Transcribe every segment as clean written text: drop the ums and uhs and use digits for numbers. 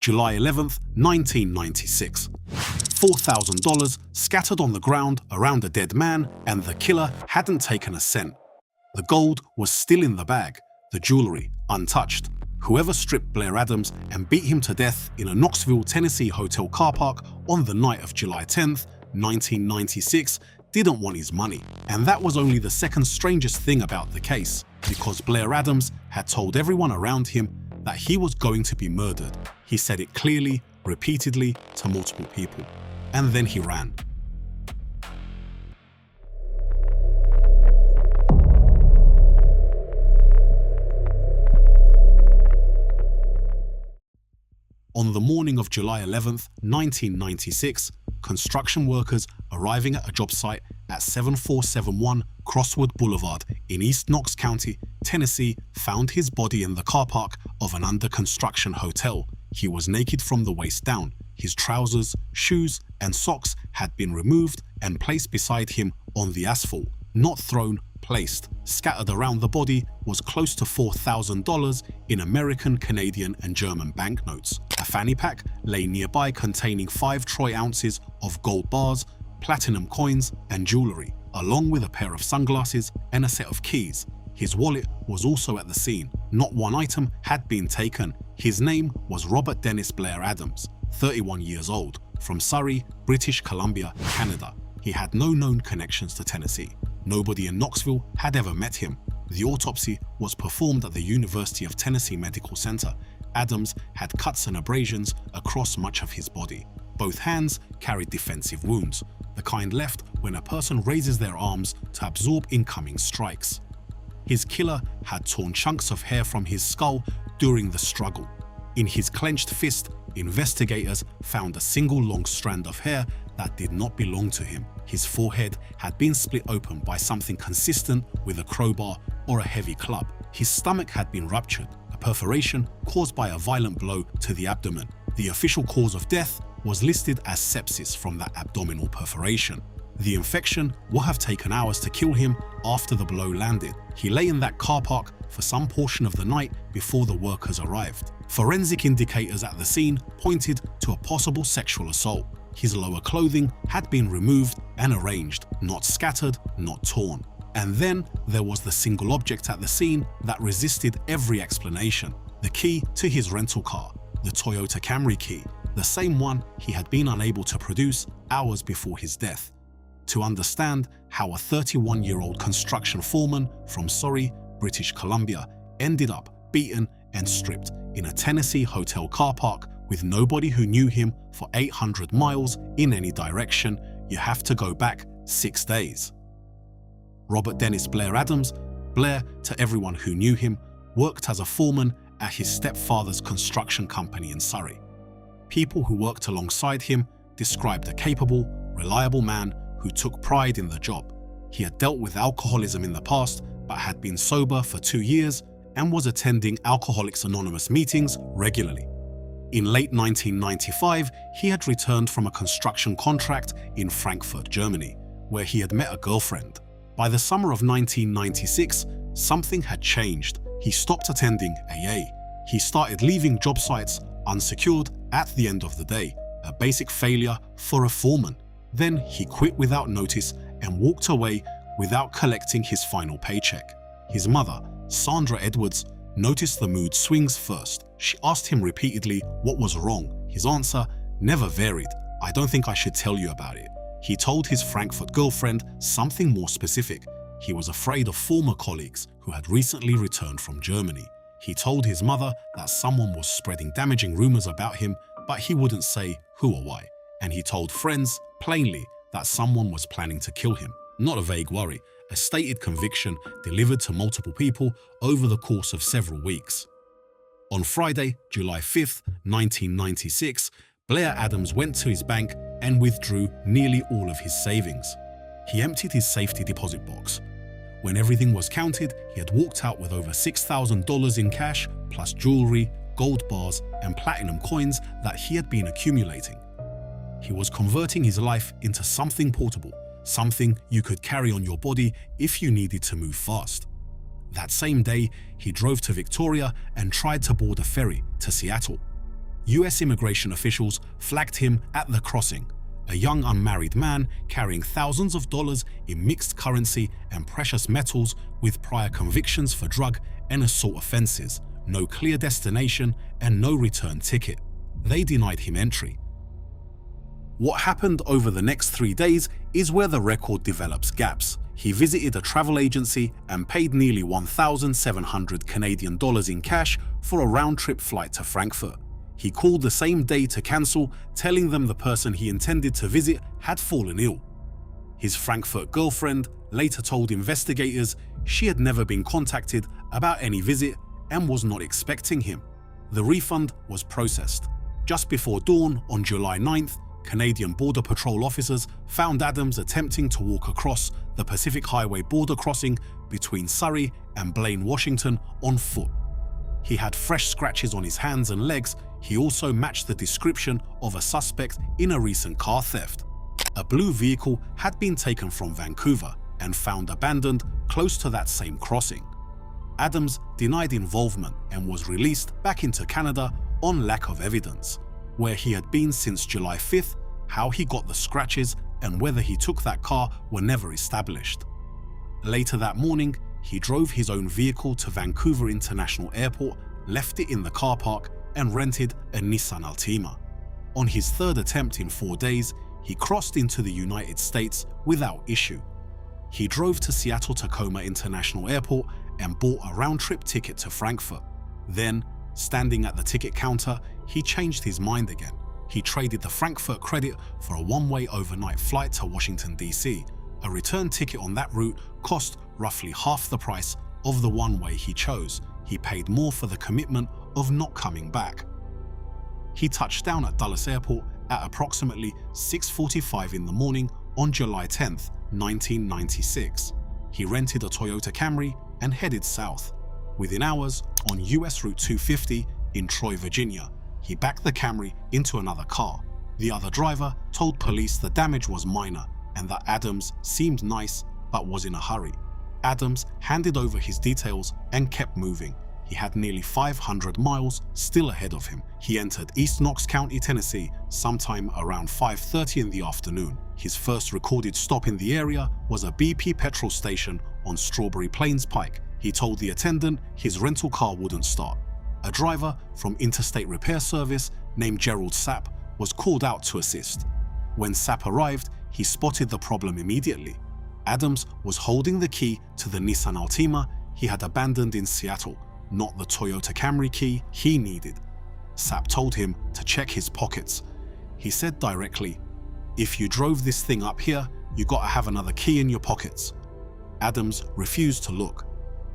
July 11th, 1996. $4,000 scattered on the ground around a dead man, and the killer hadn't taken a cent. The gold was still in the bag, the jewelry untouched. Whoever stripped Blair Adams and beat him to death in a Knoxville, Tennessee hotel car park on the night of July 10th, 1996 didn't want his money. And that was only the second strangest thing about the case, because Blair Adams had told everyone around him that he was going to be murdered. He said it clearly, repeatedly, to multiple people. And then he ran. On the morning of July 11th, 1996, construction workers arriving at a job site at 7471 Crosswood Boulevard in East Knox County, Tennessee, found his body in the car park of an under-construction hotel. He was naked from the waist down. His trousers, shoes, and socks had been removed and placed beside him on the asphalt. Not thrown, placed. Scattered around the body was close to $4,000 in American, Canadian, and German banknotes. A fanny pack lay nearby containing 5 troy ounces of gold bars, platinum coins, and jewelry, along with a pair of sunglasses and a set of keys. His wallet was also at the scene. Not one item had been taken. His name was Robert Dennis Blair Adams, 31 years old, from Surrey, British Columbia, Canada. He had no known connections to Tennessee. Nobody in Knoxville had ever met him. The autopsy was performed at the University of Tennessee Medical Center. Adams had cuts and abrasions across much of his body. Both hands carried defensive wounds, the kind left when a person raises their arms to absorb incoming strikes. His killer had torn chunks of hair from his skull during the struggle. In his clenched fist, investigators found a single long strand of hair that did not belong to him. His forehead had been split open by something consistent with a crowbar or a heavy club. His stomach had been ruptured, a perforation caused by a violent blow to the abdomen. The official cause of death was listed as sepsis from that abdominal perforation. The infection would have taken hours to kill him after the blow landed. He lay in that car park for some portion of the night before the workers arrived. Forensic indicators at the scene pointed to a possible sexual assault. His lower clothing had been removed and arranged, not scattered, not torn. And then there was the single object at the scene that resisted every explanation: the key to his rental car, the Toyota Camry key, the same one he had been unable to produce hours before his death. To understand how a 31-year-old construction foreman from Surrey, British Columbia, ended up beaten and stripped in a Tennessee hotel car park with nobody who knew him for 800 miles in any direction, you have to go back 6 days. Robert Dennis Blair Adams, Blair, to everyone who knew him, worked as a foreman at his stepfather's construction company in Surrey. People who worked alongside him described a capable, reliable man who took pride in the job. He had dealt with alcoholism in the past, but had been sober for 2 years and was attending Alcoholics Anonymous meetings regularly. In late 1995, he had returned from a construction contract in Frankfurt, Germany, where he had met a girlfriend. By the summer of 1996, something had changed. He stopped attending AA. He started leaving job sites unsecured at the end of the day, a basic failure for a foreman. Then he quit without notice and walked away without collecting his final paycheck. His mother, Sandra Edwards, noticed the mood swings first. She asked him repeatedly what was wrong. His answer never varied. "I don't think I should tell you about it." He told his Frankfurt girlfriend something more specific. He was afraid of former colleagues who had recently returned from Germany. He told his mother that someone was spreading damaging rumors about him, but he wouldn't say who or why. And he told friends plainly that someone was planning to kill him. Not a vague worry, a stated conviction delivered to multiple people over the course of several weeks. On Friday, July 5th, 1996, Blair Adams went to his bank and withdrew nearly all of his savings. He emptied his safety deposit box. When everything was counted, he had walked out with over $6,000 in cash, plus jewelry, gold bars, and platinum coins that he had been accumulating. He was converting his life into something portable, something you could carry on your body if you needed to move fast. That same day, he drove to Victoria and tried to board a ferry to Seattle. US immigration officials flagged him at the crossing, a young unmarried man carrying thousands of dollars in mixed currency and precious metals with prior convictions for drug and assault offenses, no clear destination and no return ticket. They denied him entry. What happened over the next 3 days is where the record develops gaps. He visited a travel agency and paid nearly 1,700 Canadian dollars in cash for a round-trip flight to Frankfurt. He called the same day to cancel, telling them the person he intended to visit had fallen ill. His Frankfurt girlfriend later told investigators she had never been contacted about any visit and was not expecting him. The refund was processed. Just before dawn on July 9th, Canadian Border Patrol officers found Adams attempting to walk across the Pacific Highway border crossing between Surrey and Blaine, Washington on foot. He had fresh scratches on his hands and legs. He also matched the description of a suspect in a recent car theft. A blue vehicle had been taken from Vancouver and found abandoned close to that same crossing. Adams denied involvement and was released back into Canada on lack of evidence. Where he had been since July 5th, how he got the scratches, and whether he took that car were never established. Later that morning, he drove his own vehicle to Vancouver International Airport, left it in the car park, and rented a Nissan Altima. On his third attempt in 4 days, he crossed into the United States without issue. He drove to Seattle-Tacoma International Airport and bought a round-trip ticket to Frankfurt. Then, standing at the ticket counter, he changed his mind again. He traded the Frankfurt credit for a one-way overnight flight to Washington, D.C. A return ticket on that route cost roughly half the price of the one-way he chose. He paid more for the commitment of not coming back. He touched down at Dulles Airport at approximately 6:45 in the morning on July 10th, 1996. He rented a Toyota Camry and headed south. Within hours, on US Route 250 in Troy, Virginia, he backed the Camry into another car. The other driver told police the damage was minor and that Adams seemed nice but was in a hurry. Adams handed over his details and kept moving. He had nearly 500 miles still ahead of him. He entered East Knox County, Tennessee, sometime around 5:30 in the afternoon. His first recorded stop in the area was a BP petrol station on Strawberry Plains Pike. He told the attendant his rental car wouldn't start. A driver from Interstate Repair Service named Gerald Sapp was called out to assist. When Sapp arrived, he spotted the problem immediately. Adams was holding the key to the Nissan Altima he had abandoned in Seattle, not the Toyota Camry key he needed. Sapp told him to check his pockets. He said directly, "If you drove this thing up here, you gotta have another key in your pockets." Adams refused to look.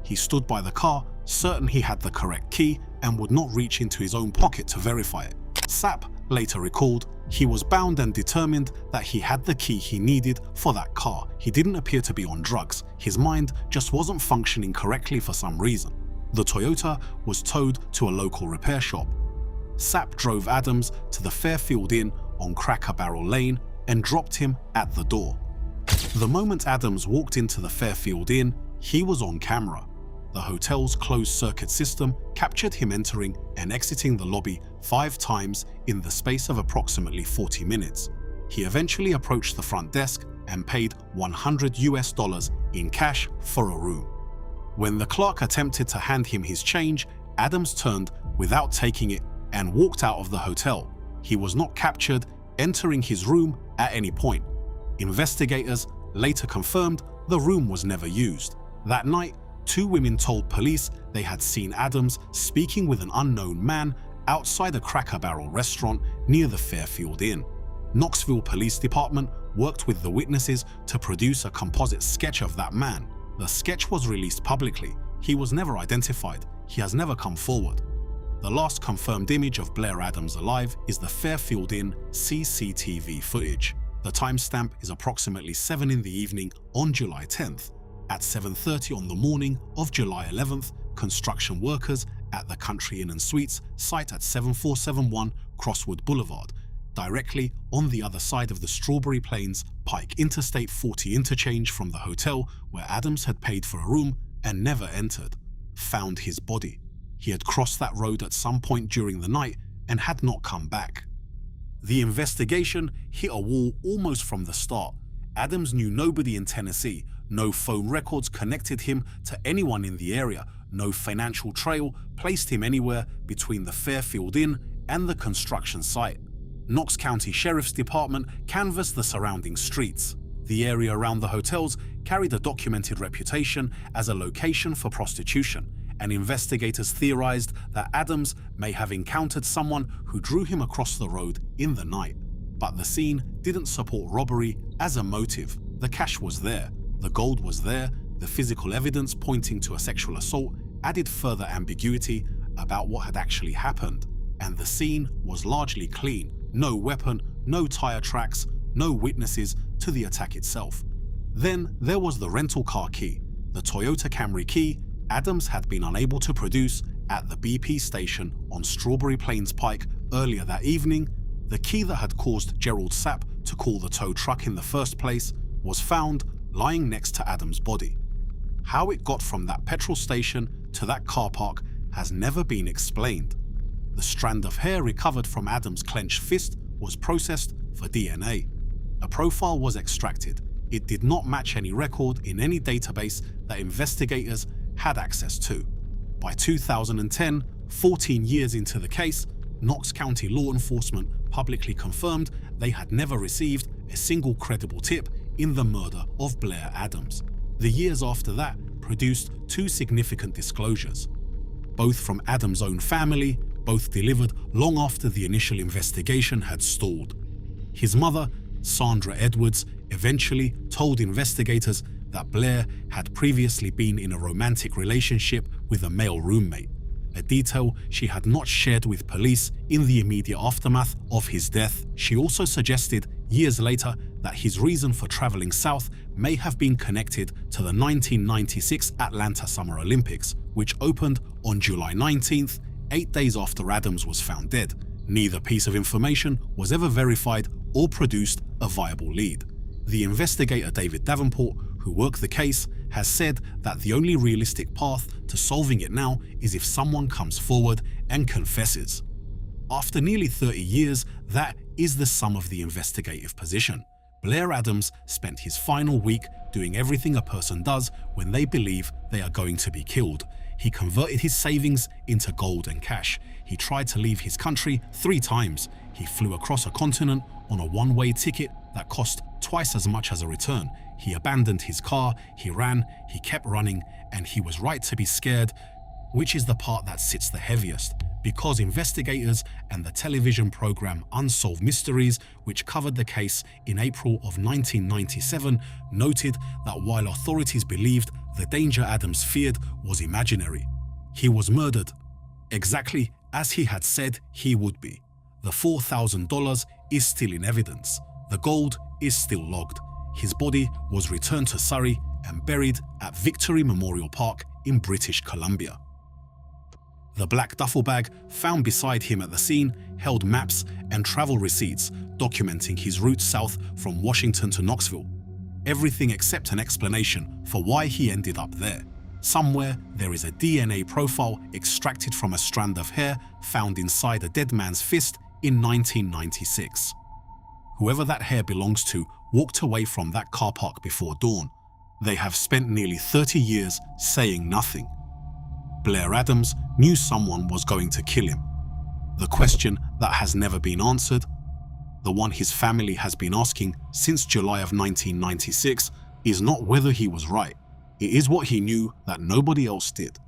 He stood by the car, certain he had the correct key and would not reach into his own pocket to verify it. Sapp later recalled he was bound and determined that he had the key he needed for that car. He didn't appear to be on drugs. His mind just wasn't functioning correctly for some reason. The Toyota was towed to a local repair shop. Sapp drove Adams to the Fairfield Inn on Cracker Barrel Lane and dropped him at the door. The moment Adams walked into the Fairfield Inn, he was on camera. The hotel's closed-circuit system captured him entering and exiting the lobby 5 times in the space of approximately 40 minutes. He eventually approached the front desk and paid $100 in cash for a room. When the clerk attempted to hand him his change, Adams turned without taking it and walked out of the hotel. He was not captured entering his room at any point. Investigators later confirmed the room was never used. That night, 2 women told police they had seen Adams speaking with an unknown man outside a Cracker Barrel restaurant near the Fairfield Inn. Knoxville Police Department worked with the witnesses to produce a composite sketch of that man. The sketch was released publicly. He was never identified. He has never come forward. The last confirmed image of Blair Adams alive is the Fairfield Inn CCTV footage. The timestamp is approximately 7 in the evening on July 10th. At 7:30 on the morning of July 11th, construction workers at the Country Inn & Suites site at 7471 Crosswood Boulevard, directly on the other side of the Strawberry Plains Pike Interstate 40 interchange from the hotel where Adams had paid for a room and never entered, found his body. He had crossed that road at some point during the night and had not come back. The investigation hit a wall almost from the start. Adams knew nobody in Tennessee, no phone records connected him to anyone in the area, no financial trail placed him anywhere between the Fairfield Inn and the construction site. Knox County Sheriff's Department canvassed the surrounding streets. The area around the hotels carried a documented reputation as a location for prostitution, and investigators theorized that Adams may have encountered someone who drew him across the road in the night. But the scene didn't support robbery as a motive. The cash was there, the gold was there, the physical evidence pointing to a sexual assault added further ambiguity about what had actually happened, and the scene was largely clean. No weapon, no tire tracks, no witnesses to the attack itself. Then there was the rental car key, the Toyota Camry key Adams had been unable to produce at the BP station on Strawberry Plains Pike earlier that evening. The key that had caused Gerald Sapp to call the tow truck in the first place was found lying next to Adams' body. How it got from that petrol station to that car park has never been explained. The strand of hair recovered from Adams' clenched fist was processed for DNA. A profile was extracted. It did not match any record in any database that investigators had access to. By 2010, 14 years into the case, Knox County law enforcement publicly confirmed they had never received a single credible tip in the murder of Blair Adams. The years after that produced two significant disclosures, both from Adams' own family, both delivered long after the initial investigation had stalled. His mother, Sandra Edwards, eventually told investigators that Blair had previously been in a romantic relationship with a male roommate, a detail she had not shared with police in the immediate aftermath of his death. She also suggested years later that his reason for traveling south may have been connected to the 1996 Atlanta Summer Olympics, which opened on July 19th, 8 days after Adams was found dead. Neither piece of information was ever verified or produced a viable lead. The investigator David Davenport, who worked the case, has said that the only realistic path to solving it now is if someone comes forward and confesses. After nearly 30 years, that is the sum of the investigative position. Blair Adams spent his final week doing everything a person does when they believe they are going to be killed. He converted his savings into gold and cash. He tried to leave his country 3 times. He flew across a continent on a one-way ticket that cost twice as much as a return. He abandoned his car, he ran, he kept running, and he was right to be scared, which is the part that sits the heaviest, because investigators and the television program Unsolved Mysteries, which covered the case in April of 1997, noted that while authorities believed the danger Adams feared was imaginary, he was murdered exactly as he had said he would be. The $4,000 is still in evidence. The gold is still logged. His body was returned to Surrey and buried at Victory Memorial Park in British Columbia. The black duffel bag found beside him at the scene held maps and travel receipts documenting his route south from Washington to Knoxville. Everything except an explanation for why he ended up there. Somewhere there is a DNA profile extracted from a strand of hair found inside a dead man's fist in 1996. Whoever that hair belongs to walked away from that car park before dawn. They have spent nearly 30 years saying nothing. Blair Adams knew someone was going to kill him. The question that has never been answered, the one his family has been asking since July of 1996, is not whether he was right. It is what he knew that nobody else did.